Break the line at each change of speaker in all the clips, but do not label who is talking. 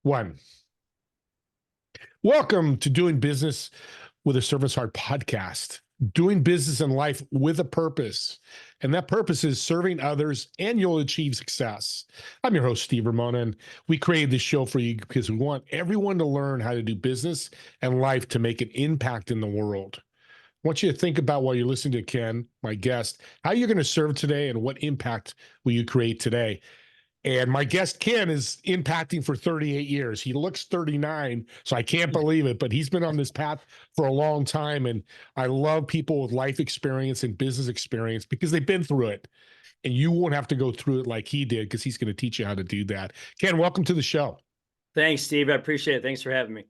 One. Welcome to Doing Business with a Servant's Heart podcast. Doing business in life with a purpose. And that purpose is serving others and you'll achieve success. I'm your host, Steve Ramona, and we created this show for you because we want everyone to learn how to do business and life to make an impact in the world. I want you to think about while you're listening to Ken, my guest, how you're going to serve today and what impact will you create today. And my guest, Ken, is impacting for 38 years. He looks 39, so I can't believe it, but he's been on this path for a long time. And I love people with life experience and business experience because they've been through it. And you won't have to go through it like he did because he's going to teach you how to do that. Ken, welcome to the show.
Thanks, Steve. I appreciate it. Thanks for having me.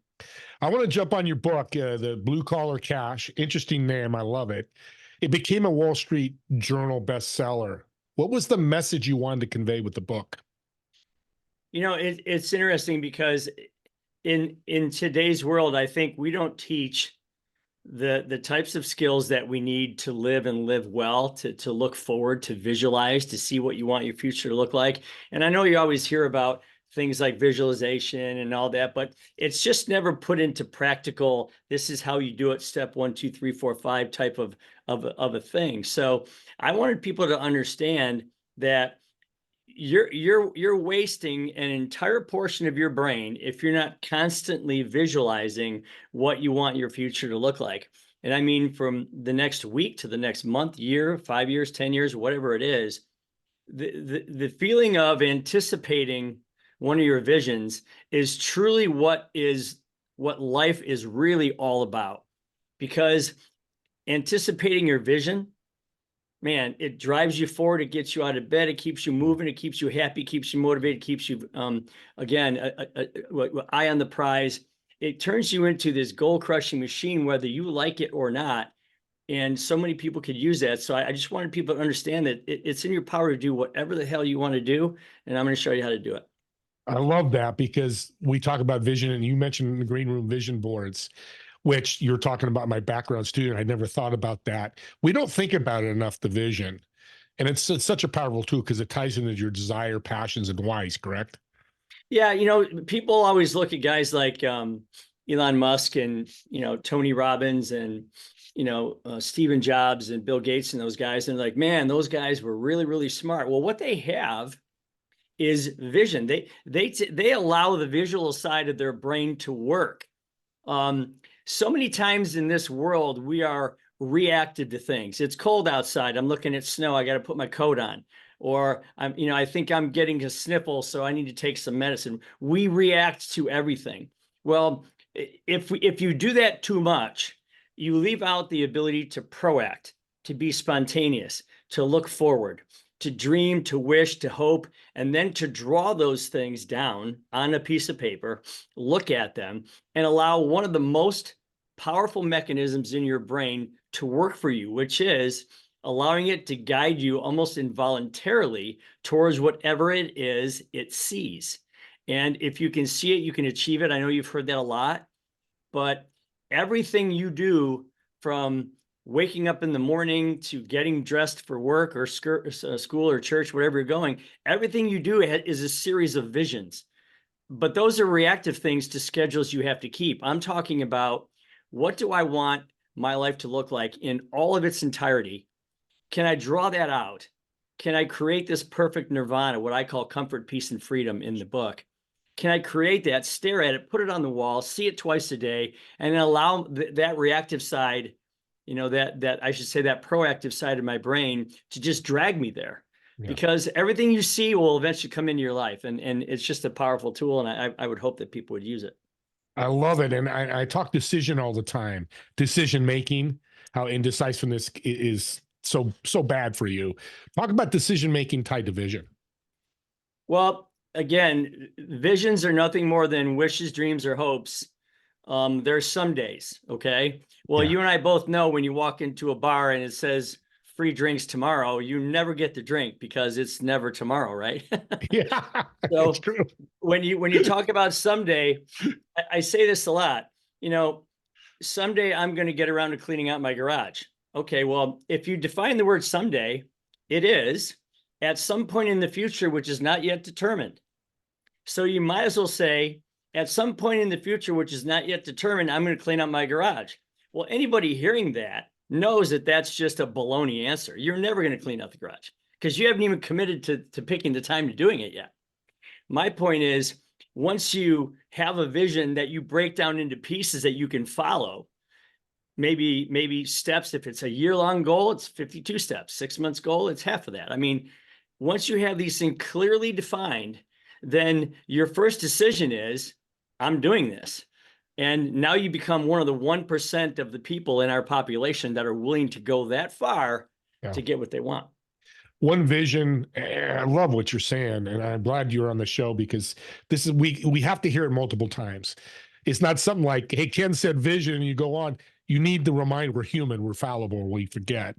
I want to jump on your book, The Blue Collar Cash. Interesting name. I love it. It became a Wall Street Journal bestseller. What was the message you wanted to convey with the book?
You know, it's interesting because in today's world, I think we don't teach the types of skills that we need to live and live well, to look forward, to visualize, to see what you want your future to look like. And I know you always hear about things like visualization and all that, but it's just never put into practical, this is how you do it, step 1, 2, 3, 4, 5 type of a thing. So I wanted people to understand that you're wasting an entire portion of your brain if you're not constantly visualizing what you want your future to look like. And I mean, from the next week to the next month, year, 5 years, 10 years, whatever it is, the feeling of anticipating one of your visions is truly what life is really all about. Because anticipating your vision, man, it drives you forward. It gets you out of bed. It keeps you moving. It keeps you happy, keeps you motivated, keeps you, eye on the prize. It turns you into this goal-crushing machine, whether you like it or not. And so many people could use that. So I just wanted people to understand that it's in your power to do whatever the hell you want to do. And I'm going to show you how to do it.
I love that because we talk about vision, and you mentioned in the green room vision boards, which you're talking about my background student. I never thought about that. We don't think about it enough, the vision. And it's such a powerful tool because it ties into your desire, passions, and whys, correct?
Yeah, people always look at guys like Elon Musk and, Tony Robbins and, Stephen Jobs and Bill Gates and those guys. And like, man, those guys were really, really smart. Well, what they have is vision. They allow the visual side of their brain to work. So many times in this world, we are reactive to things. It's cold outside. I'm looking at snow. I got to put my coat on. Or I think I'm getting a sniffle, so I need to take some medicine. We react to everything. Well, if you do that too much, you leave out the ability to proact, to be spontaneous, to look forward, to dream, to wish, to hope, and then to draw those things down on a piece of paper, look at them, and allow one of the most powerful mechanisms in your brain to work for you, which is allowing it to guide you almost involuntarily towards whatever it is it sees. And if you can see it, you can achieve it. I know you've heard that a lot, but everything you do, from waking up in the morning to getting dressed for work or school or church, wherever you're going, everything you do is a series of visions. But those are reactive things to schedules you have to keep. I'm talking about, what do I want my life to look like in all of its entirety? Can I draw that out? Can I create this perfect nirvana, what I call comfort, peace, and freedom in the book? Can I create that, stare at it, put it on the wall, see it twice a day, and then allow that reactive side, that I should say that proactive side of my brain to just drag me there? Yeah. Because everything you see will eventually come into your life. And it's just a powerful tool. And I would hope that people would use it.
I love it. And I talk decision all the time, decision making, how indecisiveness is so bad for you. Talk about decision making tied to vision.
Well, again, visions are nothing more than wishes, dreams, or hopes. There's some days, okay? Well, yeah. You and I both know when you walk into a bar and it says free drinks tomorrow, you never get the drink because it's never tomorrow, right?
Yeah,
so
that's true.
When you talk about someday, I say this a lot, someday I'm going to get around to cleaning out my garage. Okay, well, if you define the word someday, it is at some point in the future, which is not yet determined. So you might as well say, at some point in the future, which is not yet determined, I'm going to clean out my garage. Well, anybody hearing that knows that that's just a baloney answer. You're never going to clean out the garage because you haven't even committed to picking the time to doing it yet. My point is, once you have a vision that you break down into pieces that you can follow, maybe steps, if it's a year-long goal, it's 52 steps, 6 months goal, it's half of that. I mean, once you have these things clearly defined, then your first decision is, I'm doing this. And now you become one of the 1% of the people in our population that are willing to go that far to get what they want.
One vision. I love what you're saying, and I'm glad you're on the show because this is we have to hear it multiple times. It's not something like, hey, Ken said vision, and you go on. You need to remind we're human, we're fallible, we forget.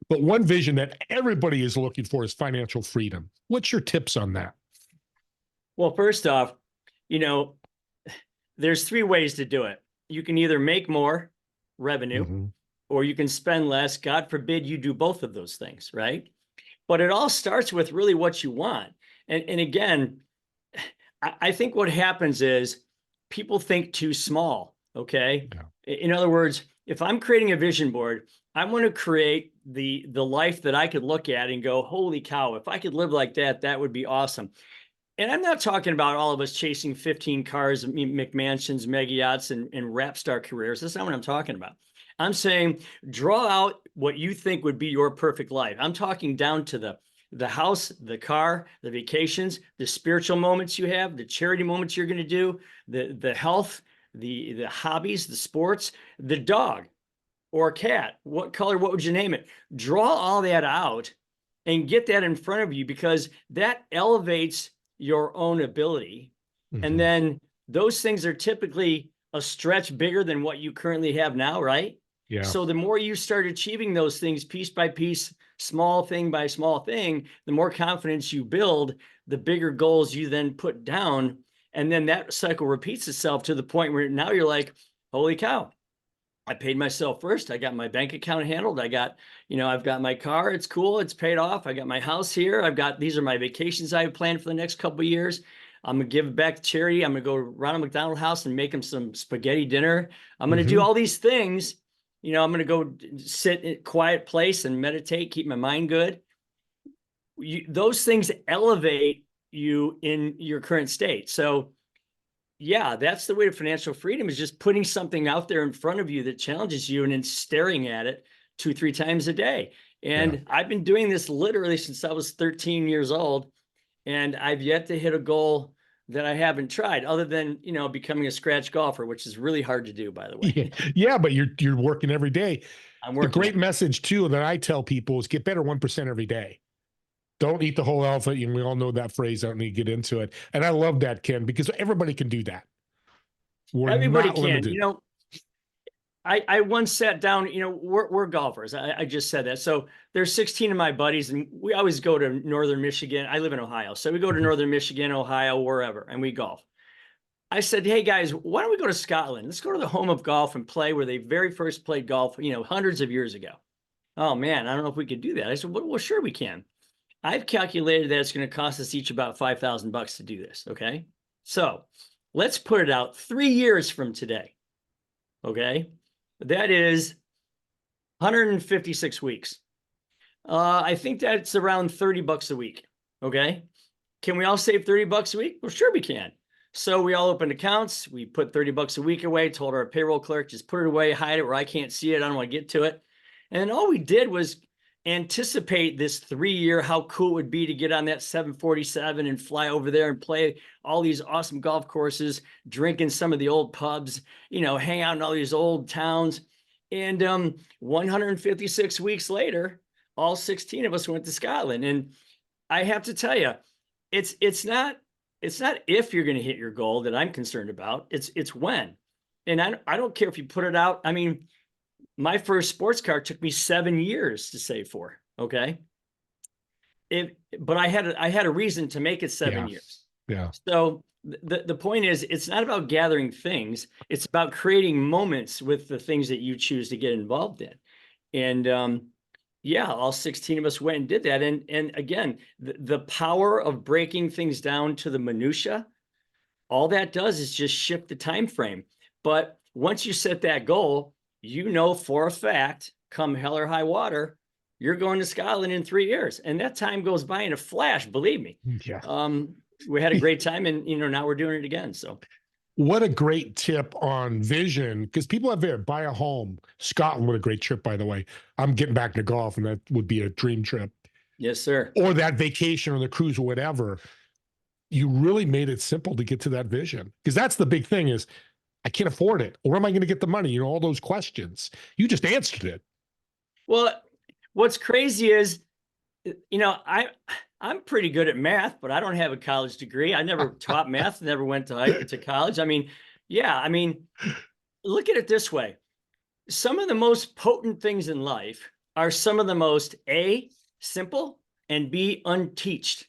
But one vision that everybody is looking for is financial freedom. What's your tips on that?
Well, first off, there's 3 ways to do it. You can either make more revenue or you can spend less. God forbid you do both of those things, right? But it all starts with really what you want. And again, I think what happens is people think too small, okay? Yeah. In other words, if I'm creating a vision board, I want to create the life that I could look at and go, holy cow, if I could live like that, that would be awesome. And I'm not talking about all of us chasing 15 cars, McMansions, mega yachts, and rap star careers. That's not what I'm talking about. I'm saying draw out what you think would be your perfect life. I'm talking down to the house, the car, the vacations, the spiritual moments you have, the charity moments you're going to do, the health, the hobbies, the sports, the dog or cat, what color, what would you name it? Draw all that out and get that in front of you, because that elevates your own ability. And then those things are typically a stretch bigger than what you currently have now, right? Yeah. So the more you start achieving those things piece by piece, small thing by small thing, the more confidence you build, the bigger goals you then put down. And then that cycle repeats itself to the point where now you're like, holy cow, I paid myself first. I got my bank account handled. I've got my car. It's cool. It's paid off. I got my house here. These are my vacations I have planned for the next couple of years. I'm going to give it back to charity. I'm going to go to Ronald McDonald House and make him some spaghetti dinner. I'm going to do all these things. I'm going to go sit in a quiet place and meditate, keep my mind good. Those things elevate you in your current state. So yeah, that's the way to financial freedom, is just putting something out there in front of you that challenges you and then staring at it 2-3 times a day. And I've been doing this literally since I was 13 years old, and I've yet to hit a goal that I haven't tried, other than, becoming a scratch golfer, which is really hard to do, by the way.
Yeah, but you're working every day.
I'm working.
The great message too that I tell people is get better 1% every day. Don't eat the whole elephant. And we all know that phrase. I don't need to get into it. And I love that, Ken, because everybody can do that.
Everybody can. Limited. I once sat down, we're golfers. I just said that. So there's 16 of my buddies, and we always go to Northern Michigan. I live in Ohio. So we go to Northern Michigan, Ohio, wherever, and we golf. I said, hey guys, why don't we go to Scotland? Let's go to the home of golf and play where they very first played golf, hundreds of years ago. Oh man, I don't know if we could do that. I said, well, sure we can. I've calculated that it's going to cost us each about $5,000 to do this. Okay. So let's put it out 3 years from today. Okay. That is 156 weeks. I think that's around $30 a week. Okay. Can we all save $30 a week? Well, sure we can. So we all opened accounts. We put $30 a week away, told our payroll clerk, just put it away, hide it where I can't see it. I don't want to get to it. And then all we did was anticipate this 3-year, how cool it would be to get on that 747 and fly over there and play all these awesome golf courses, drink in some of the old pubs, hang out in all these old towns. And 156 weeks later, all 16 of us went to Scotland. And I have to tell you, it's not if you're going to hit your goal that I'm concerned about. It's when. And I don't care if you put it out. I mean, my first sports car took me 7 years to save for. Okay. But I had a reason to make it 7 years. Yeah. So the point is, it's not about gathering things. It's about creating moments with the things that you choose to get involved in. And all 16 of us went and did that. And again, the power of breaking things down to the minutia all that does is just shift the time frame. But once you set that goal, you know for a fact, come hell or high water, you're going to Scotland in 3 years. And that time goes by in a flash, believe me.
Yeah.
We had a great time, and now we're doing it again. So
what a great tip on vision, because people have there, buy a home. Scotland, what a great trip, by the way. I'm getting back to golf, and that would be a dream trip.
yes, sir.
Or that vacation or the cruise or whatever. You really made it simple to get to that vision, because that's the big thing is, I can't afford it. Or where am I going to get the money? All those questions. You just answered it.
Well, what's crazy is, I'm pretty good at math, but I don't have a college degree. I never taught math, never went to college. Look at it this way. Some of the most potent things in life are some of the most A, simple, and B, unteached.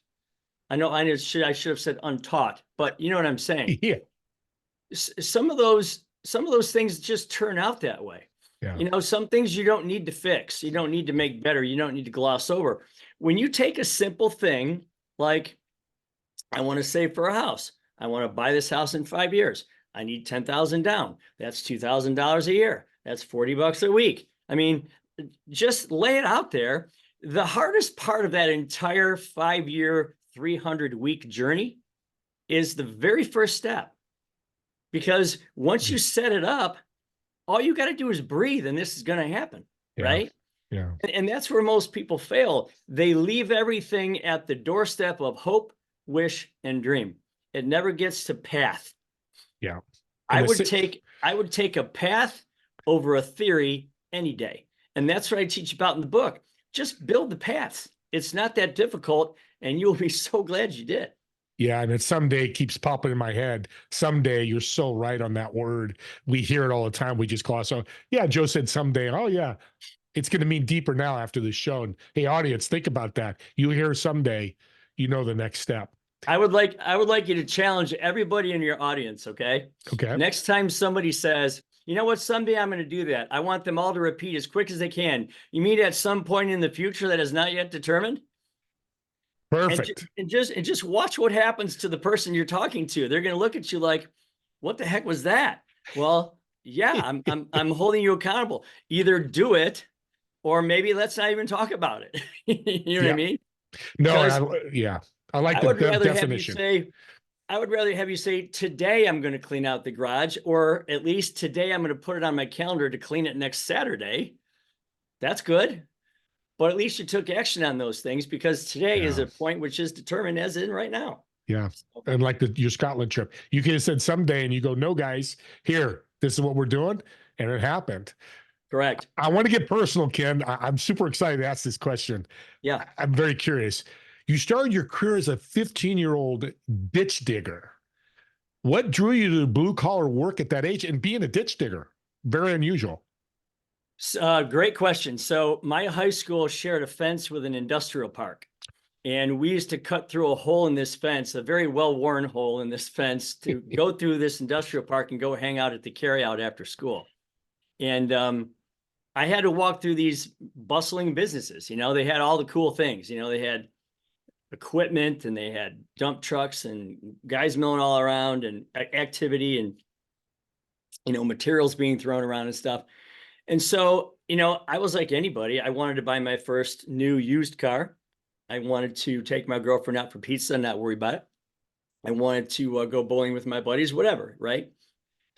I should have said untaught, but you know what I'm saying?
Yeah.
Some of those things just turn out that way.
Yeah.
Some things you don't need to fix. You don't need to make better. You don't need to gloss over. When you take a simple thing, like, I want to save for a house. I want to buy this house in 5 years. I need 10,000 down. That's $2,000 a year. That's $40 a week. Just lay it out there. The hardest part of that entire 5-year, 300-week journey is the very first step. Because once you set it up, all you got to do is breathe, and this is going to happen, right?
Yeah.
And that's where most people fail. They leave everything at the doorstep of hope, wish, and dream. It never gets to path.
Yeah.
I would take a path over a theory any day. And that's what I teach about in the book. Just build the paths. It's not that difficult, and you'll be so glad you did.
Yeah, and it someday keeps popping in my head. Someday, you're so right on that word. We hear it all the time. We just gloss over. Yeah, Joe said someday. Oh, yeah. It's going to mean deeper now after this show. And hey, audience, think about that. You hear someday, the next step.
I would like you to challenge everybody in your audience, okay?
Okay.
Next time somebody says, you know what, someday I'm going to do that, I want them all to repeat as quick as they can. You mean at some point in the future that is not yet determined?
Perfect.
And just watch what happens to the person you're talking to. They're going to look at you like, what the heck was that? Well, yeah, I'm holding you accountable. Either do it, or maybe let's not even talk about it. You know what I mean?
No, I like the definition.
I would rather have you say, today I'm going to clean out the garage, or at least today I'm going to put it on my calendar to clean it next Saturday. That's good. But at least you took action on those things, because today is a point which is determined as in right now.
Yeah. And like your Scotland trip, you could have said someday, and you go, no, guys, here, this is what we're doing. And it happened.
Correct.
I want to get personal, Ken. I'm super excited to ask this question.
Yeah.
I'm very curious. You started your career as a 15-year-old ditch digger. What drew you to blue collar work at that age and being a ditch digger? Very unusual.
Great question. So my high school shared a fence with an industrial park, and we used to cut through a hole in this fence, a very well-worn hole in this fence, to go through this industrial park and go hang out at the carryout after school. And I had to walk through these bustling businesses. They had all the cool things. They had equipment, and they had dump trucks and guys milling all around, and activity, and materials being thrown around and stuff. And so, I was like anybody. I wanted to buy my first new used car. I wanted to take my girlfriend out for pizza and not worry about it. I wanted to go bowling with my buddies, whatever, right?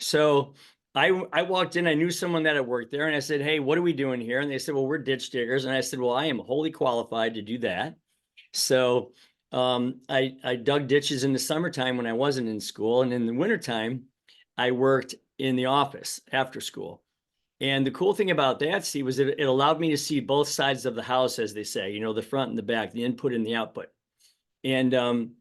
So I walked in, I knew someone that had worked there, and I said, hey, what are we doing here? And they said, well, we're ditch diggers. And I said, well, I am wholly qualified to do that. So I dug ditches in the summertime when I wasn't in school. And in the wintertime, I worked in the office after school. And the cool thing about that, Steve, was it allowed me to see both sides of the house, as they say, the front and the back, the input and the output. And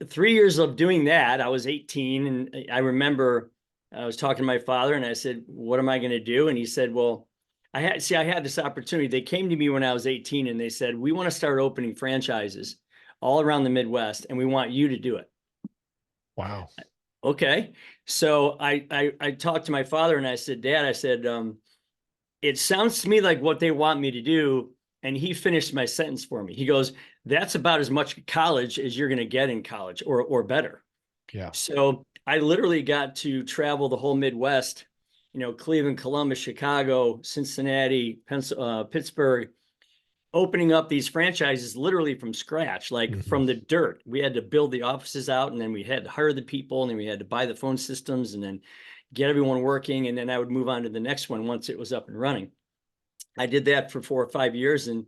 3 years of doing that, I was 18. And I remember I was talking to my father, and I said, what am I going to do? And he said, well, I had this opportunity. They came to me when I was 18, and they said, we want to start opening franchises all around the Midwest, and we want you to do it.
Wow.
Okay. So I talked to my father, and I said, Dad, it sounds to me like what they want me to do. And he finished my sentence for me. He goes, that's about as much college as you're going to get in college, or better.
Yeah.
So I literally got to travel the whole Midwest, Cleveland, Columbus, Chicago, Cincinnati, Pittsburgh, opening up these franchises literally from scratch, like
Mhm.
from the dirt. We had to build the offices out, and then we had to hire the people, and then we had to buy the phone systems, and then get everyone working. And then I would move on to the next one once it was up and running. I did that for 4 or 5 years. And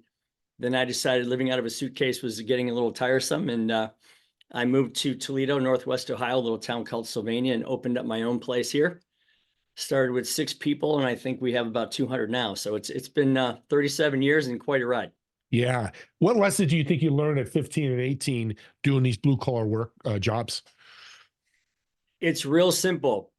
then I decided living out of a suitcase was getting a little tiresome. And I moved to Toledo, Northwest Ohio, a little town called Sylvania, and opened up my own place here. Started with 6 people, and I think we have about 200 now. So it's been 37 years and quite a ride.
Yeah. What lessons do you think you learned at 15 and 18 doing these blue collar work jobs?
It's real simple.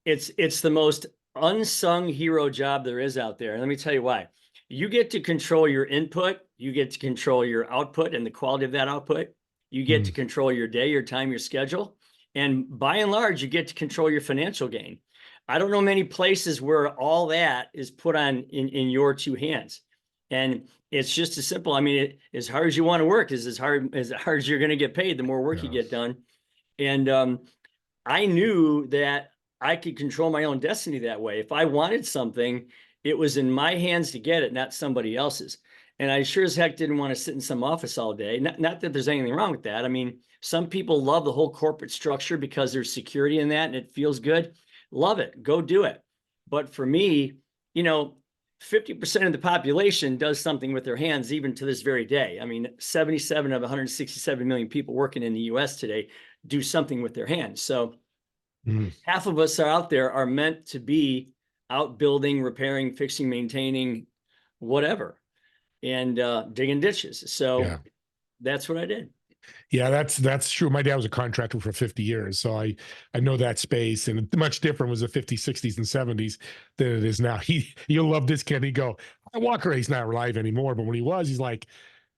It's the most unsung hero job there is out there. And let me tell you why. You get to control your input, you get to control your output and the quality of that output. You get to
Mm,
control your day, your time, your schedule. And by and large, you get to control your financial gain. I don't know many places where all that is put on in your 2 hands. And it's just as simple. I mean, as hard as you want to work is as hard as you're going to get paid, the more work you
yeah.
get done. And I knew that I could control my own destiny that way. If I wanted something, it was in my hands to get it, not somebody else's. And I sure as heck didn't want to sit in some office all day. Not that there's anything wrong with that. I mean, some people love the whole corporate structure because there's security in that and it feels good. Love it. Go do it. But for me, you know, 50% of the population does something with their hands even to this very day. I mean, 77 of 167 million people working in the US today do something with their hands. So
Mm,
half of us are out there are meant to be out building, repairing, fixing, maintaining, whatever, and digging ditches. So
yeah.
that's what I did.
Yeah, that's true. My dad was a contractor for 50 years, so I know that space, and much different was the 50s, 60s, and 70s than it is now. You'll love this kid. He go, Walker, he's not alive anymore, but when he was, he's like,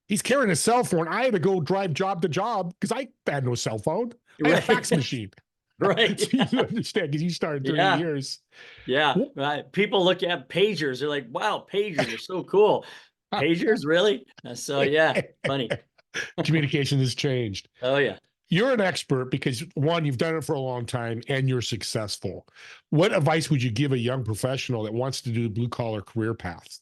he's carrying a cell phone. I had to go drive job to job because I had no cell phone. I had a
Right.
fax machine.
Right.
So you understand because you started 30
Yeah.
years.
Yeah. Right. People look at pagers. They're like, wow, pagers are so cool. Pagers, really? So yeah, funny.
Communication has changed.
Oh yeah.
You're an expert because one, you've done it for a long time and you're successful. What advice would you give a young professional that wants to do blue collar career paths?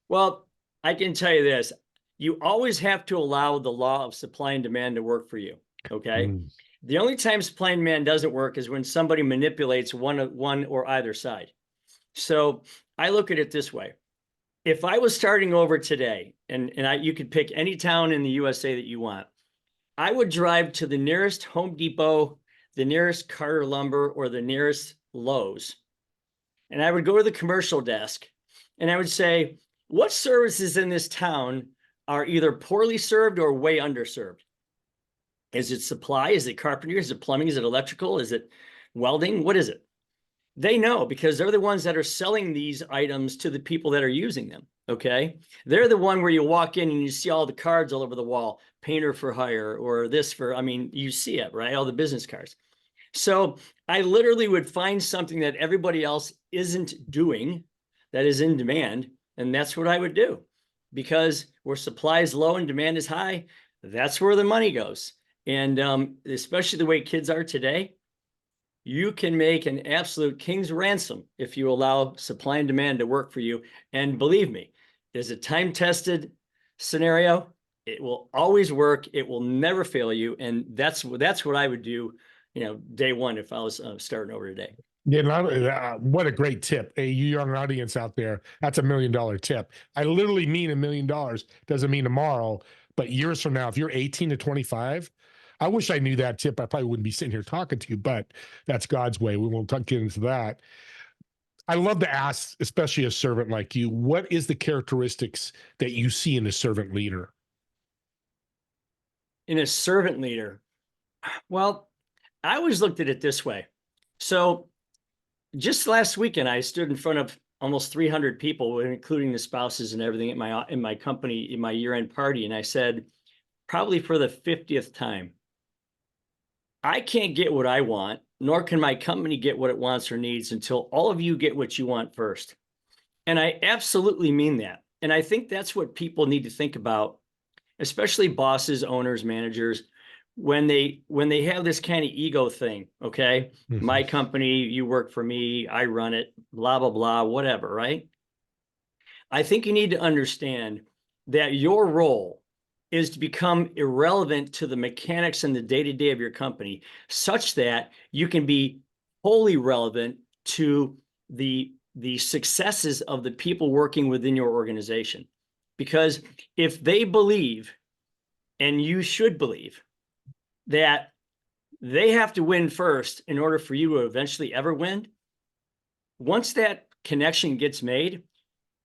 Well, I can tell you this. You always have to allow the law of supply and demand to work for you. Okay.
Mm,
The only time supply and demand doesn't work is when somebody manipulates one or either side. So I look at it this way. If I was starting over today and you could pick any town in the USA that you want, I would drive to the nearest Home Depot, the nearest Carter Lumber, or the nearest Lowe's. And I would go to the commercial desk and I would say, what services in this town are either poorly served or way underserved? Is it supply? Is it carpentry? Is it plumbing? Is it electrical? Is it welding? What is it? They know because they're the ones that are selling these items to the people that are using them. Okay. They're the one where you walk in and you see all the cards all over the wall, painter for hire or this for, I mean, you see it, right? All the business cards. So I literally would find something that everybody else isn't doing that is in demand. And that's what I would do because where supply is low and demand is high, that's where the money goes. And especially the way kids are today, you can make an absolute king's ransom if you allow supply and demand to work for you. And believe me, it is a time-tested scenario. It will always work. It will never fail you. And that's what I would do, day one if I was starting over today.
yeah, what a great tip. Hey, you young audience out there, that's $1 million tip. I literally mean $1 million. Doesn't mean tomorrow, but years from now, if you're 18 to 25, I wish I knew that tip. I probably wouldn't be sitting here talking to you, but that's God's way. We won't get into that. I love to ask, especially a servant like you, what is the characteristics that you see in a servant leader?
In a servant leader, well, I always looked at it this way. So just last weekend, I stood in front of almost 300 people, including the spouses and everything in my company, in my year-end party. And I said, probably for the 50th time, I can't get what I want, nor can my company get what it wants or needs until all of you get what you want first. And I absolutely mean that. And I think that's what people need to think about, especially bosses, owners, managers. when they have this kind of ego thing, okay, my company, you work for me, I run it, blah, blah, blah, whatever, right? I think you need to understand that your role is to become irrelevant to the mechanics and the day-to-day of your company, such that you can be wholly relevant to the successes of the people working within your organization. Because if they believe, and you should believe, that they have to win first in order for you to eventually ever win, once that connection gets made,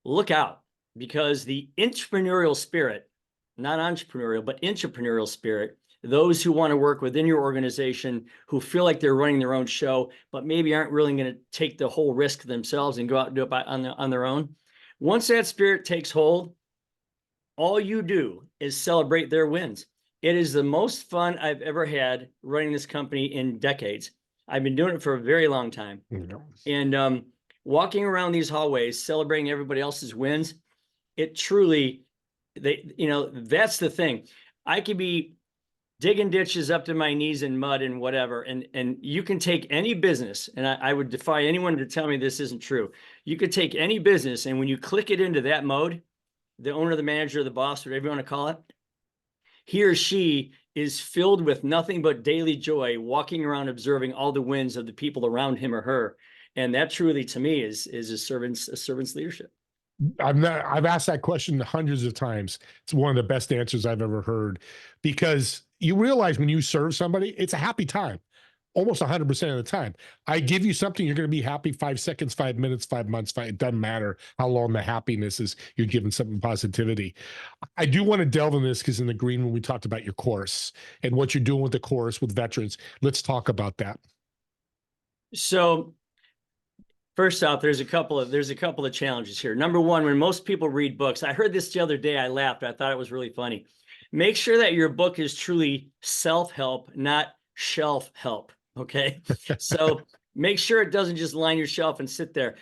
look out, because the entrepreneurial spirit, not entrepreneurial, but entrepreneurial spirit, those who want to work within your organization, who feel like they're running their own show, but maybe aren't really going to take the whole risk themselves and go out and do it on their own. Once that spirit takes hold, all you do is celebrate their wins. It is the most fun I've ever had running this company in decades. I've been doing it for a very long time. And walking around these hallways, celebrating everybody else's wins, it truly, that's the thing. I could be digging ditches up to my knees in mud and whatever, and you can take any business, and I would defy anyone to tell me this isn't true. You could take any business, and when you click it into that mode, the owner, the manager, the boss, whatever you want to call it, he or she is filled with nothing but daily joy, walking around observing all the wins of the people around him or her. And that truly, to me, is a servant's leadership.
I've asked that question hundreds of times. It's one of the best answers I've ever heard, because you realize when you serve somebody, it's a happy time. Almost 100% of the time. I give you something, you're going to be happy 5 seconds, 5 minutes, 5 months. It doesn't matter how long the happiness is. You're giving something positivity. I do want to delve in this, because in the green room, we talked about your course and what you're doing with the course with veterans. Let's talk about that.
So first off, there's a couple of challenges here. Number one, when most people read books, I heard this the other day, I laughed. I thought it was really funny. Make sure that your book is truly self-help, not shelf help. Okay. So make sure it doesn't just line your shelf and sit there.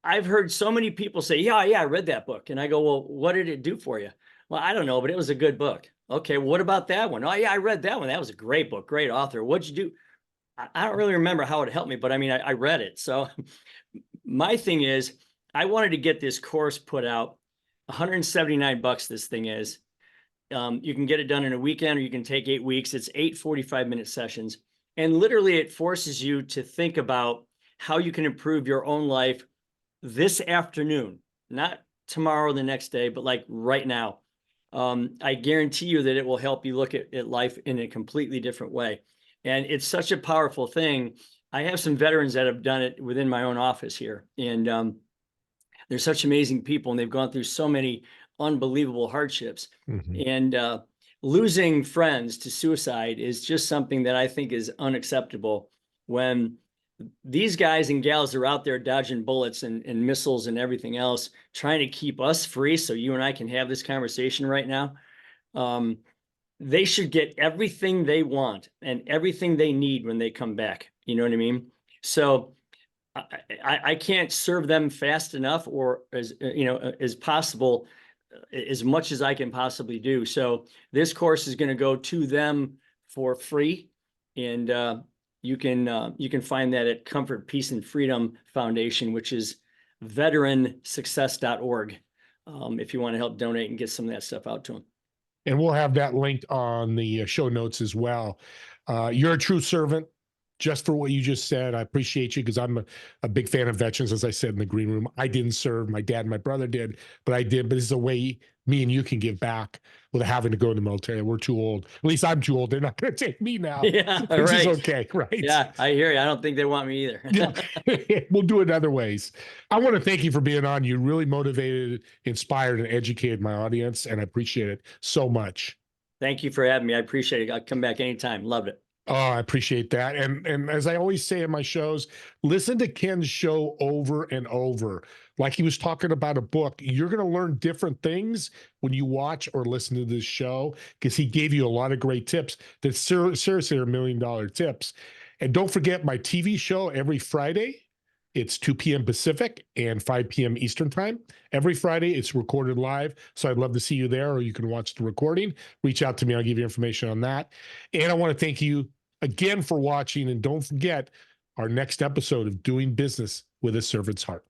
I've heard so many people say, yeah, I read that book. And I go, well, what did it do for you? Well, I don't know, but it was a good book. Okay. Well, what about that one? Oh yeah, I read that one. That was a great book. Great author. What'd you do? I don't really remember how it helped me, but I mean, I read it. So my thing is, I wanted to get this course put out. $179 this thing is. You can get it done in a weekend, or you can take 8 weeks. It's 8 45-minute sessions. And literally it forces you to think about how you can improve your own life this afternoon, not tomorrow or the next day, but like right now. I guarantee you that it will help you look at life in a completely different way. And it's such a powerful thing. I have some veterans that have done it within my own office here. And they're such amazing people, and they've gone through so many unbelievable hardships. And losing friends to suicide is just something that I think is unacceptable, when these guys and gals are out there dodging bullets and missiles and everything else, trying to keep us free so you and I can have this conversation right now. They should get everything they want and everything they need when they come back. You know what I mean? So I can't serve them fast enough, or as possible, as much as I can possibly do. So this course is going to go to them for free. And you can find that at Comfort, Peace, and Freedom Foundation, which is veteransuccess.org, if you want to help donate and get some of that stuff out to them.
And we'll have that linked on the show notes as well. You're a true servant. Just for what you just said, I appreciate you, because I'm a big fan of veterans, as I said in the green room. I didn't serve. My dad and my brother did, but I did. But it's a way me and you can give back without having to go in the military. We're too old. At least I'm too old. They're not going to take me now.
Yeah,
which
right.
is okay, right?
Yeah, I hear you. I don't think they want me either.
Yeah. We'll do it other ways. I want to thank you for being on. You really motivated, inspired, and educated my audience, and I appreciate it so much.
Thank you for having me. I appreciate it. I'll come back anytime. Loved it.
Oh, I appreciate that. And as I always say in my shows, listen to Ken's show over and over. Like he was talking about a book. You're going to learn different things when you watch or listen to this show, because he gave you a lot of great tips that seriously are $1 million tips. And don't forget my TV show every Friday. It's 2 p.m. Pacific and 5 p.m. Eastern time. Every Friday, it's recorded live. So I'd love to see you there, or you can watch the recording. Reach out to me. I'll give you information on that. And I want to thank you again for watching. And don't forget our next episode of Doing Business with a Servant's Heart.